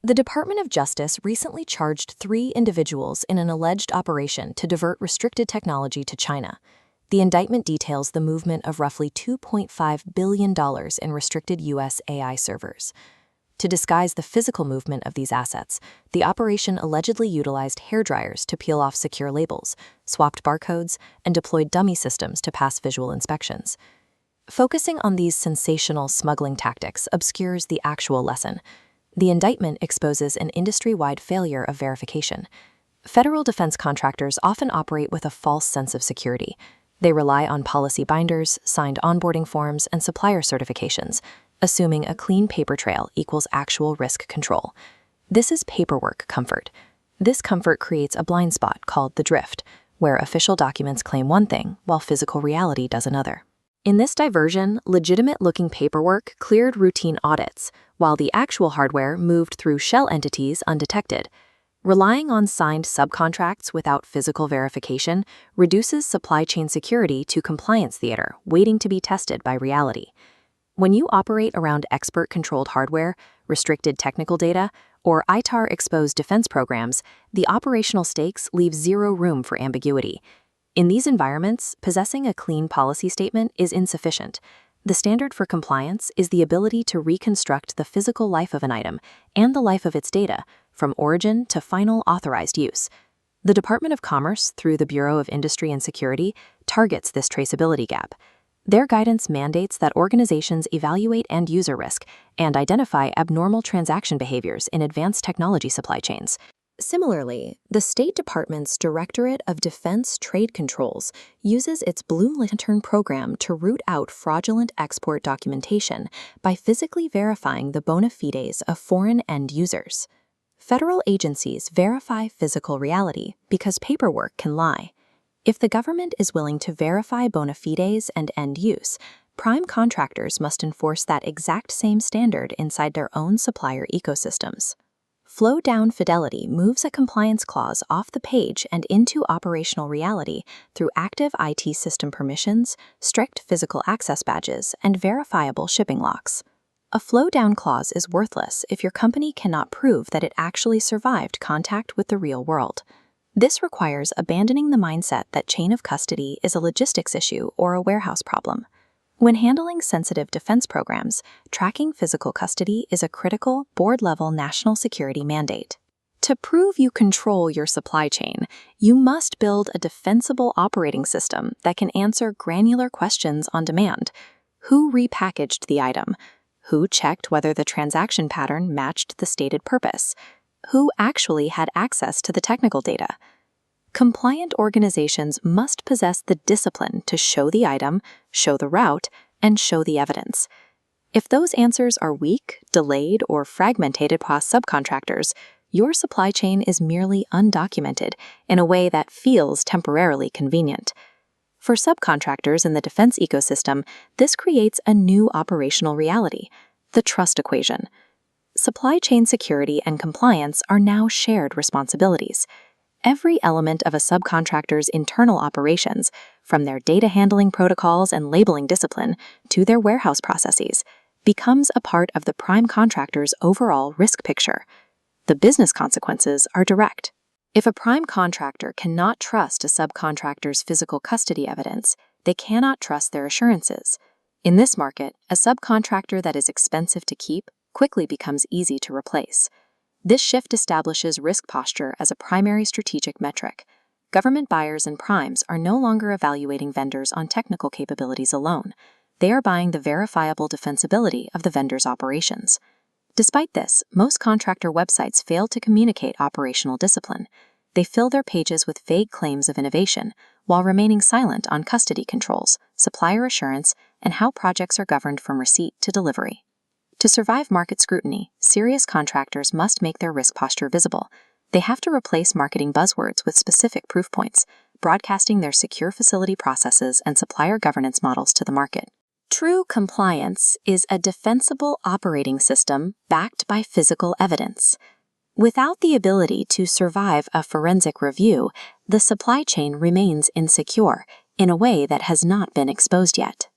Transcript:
The Department of Justice recently charged 3 individuals in an alleged operation to divert restricted technology to China. The indictment details the movement of roughly $2.5 billion in restricted U.S. AI servers. To disguise the physical movement of these assets, the operation allegedly utilized hairdryers to peel off secure labels, swapped barcodes, and deployed dummy systems to pass visual inspections. Focusing on these sensational smuggling tactics obscures the actual lesson. The indictment exposes an industry-wide failure of verification. Federal defense contractors often operate with a false sense of security. They rely on policy binders, signed onboarding forms, and supplier certifications, assuming a clean paper trail equals actual risk control. This is paperwork comfort. This comfort creates a blind spot called the drift, where official documents claim one thing while physical reality does another. In this diversion, legitimate-looking paperwork cleared routine audits, while the actual hardware moved through shell entities undetected. Relying on signed subcontracts without physical verification reduces supply chain security to compliance theater waiting to be tested by reality. When you operate around expert-controlled hardware, restricted technical data, or ITAR-exposed defense programs, the operational stakes leave zero room for ambiguity. In these environments, possessing a clean policy statement is insufficient. The standard for compliance is the ability to reconstruct the physical life of an item and the life of its data, from origin to final authorized use. The Department of Commerce, through the Bureau of Industry and Security, targets this traceability gap. Their guidance mandates that organizations evaluate end-user risk and identify abnormal transaction behaviors in advanced technology supply chains. Similarly, the State Department's Directorate of Defense Trade Controls uses its Blue Lantern program to root out fraudulent export documentation by physically verifying the bona fides of foreign end users. Federal agencies verify physical reality because paperwork can lie. If the government is willing to verify bona fides and end use, prime contractors must enforce that exact same standard inside their own supplier ecosystems. Flow-down fidelity moves a compliance clause off the page and into operational reality through active IT system permissions, strict physical access badges, and verifiable shipping locks. A flow-down clause is worthless if your company cannot prove that it actually survived contact with the real world. This requires abandoning the mindset that chain of custody is a logistics issue or a warehouse problem. When handling sensitive defense programs, tracking physical custody is a critical, board-level national security mandate. To prove you control your supply chain, you must build a defensible operating system that can answer granular questions on demand. Who repackaged the item? Who checked whether the transaction pattern matched the stated purpose? Who actually had access to the technical data? Compliant organizations must possess the discipline to show the item, show the route, and show the evidence. If those answers are weak, delayed, or fragmented across subcontractors, your supply chain is merely undocumented in a way that feels temporarily convenient. For subcontractors in the defense ecosystem, this creates a new operational reality, the trust equation. Supply chain security and compliance are now shared responsibilities. Every element of a subcontractor's internal operations, from their data handling protocols and labeling discipline to their warehouse processes, becomes a part of the prime contractor's overall risk picture. The business consequences are direct. If a prime contractor cannot trust a subcontractor's physical custody evidence, they cannot trust their assurances. In this market, a subcontractor that is expensive to keep quickly becomes easy to replace. This shift establishes risk posture as a primary strategic metric. Government buyers and primes are no longer evaluating vendors on technical capabilities alone. They are buying the verifiable defensibility of the vendor's operations. Despite this, most contractor websites fail to communicate operational discipline. They fill their pages with vague claims of innovation, while remaining silent on custody controls, supplier assurance, and how projects are governed from receipt to delivery. To survive market scrutiny, serious contractors must make their risk posture visible. They have to replace marketing buzzwords with specific proof points, broadcasting their secure facility processes and supplier governance models to the market. True compliance is a defensible operating system backed by physical evidence. Without the ability to survive a forensic review, the supply chain remains insecure in a way that has not been exposed yet.